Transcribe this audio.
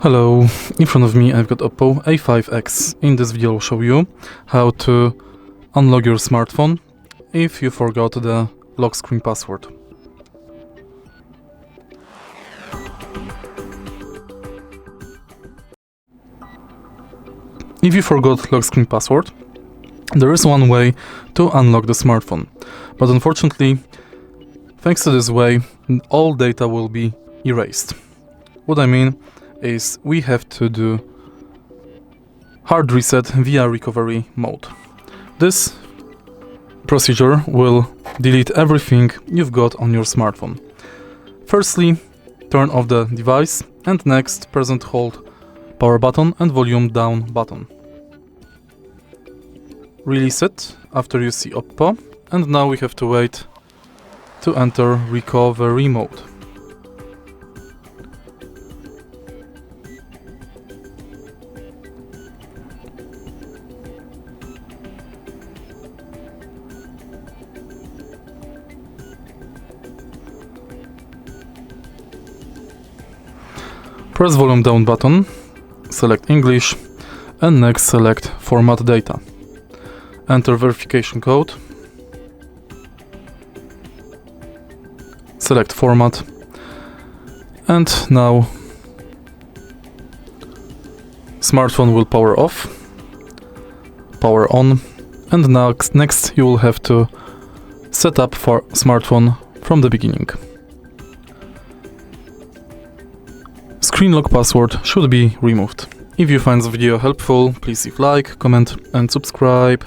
Hello, in front of me I've got OPPO A5x. In this video I'll show you how to unlock your smartphone if you forgot the lock screen password. If you forgot lock screen password, there is one way to unlock the smartphone, but unfortunately, thanks to this way, all data will be erased. What I mean is we have to do hard reset via recovery mode. This procedure will delete everything you've got on your smartphone. Firstly, turn off the device and next press and hold power button and volume down button. Release it after you see OPPO, and now we have to wait to enter recovery mode. Press volume down button, select English, and next select format data. Enter verification code, select format, and now smartphone will power off, power on, and now next you will have to set up for smartphone from the beginning. Screen lock password should be removed. If you find the video helpful, please leave like, comment and subscribe.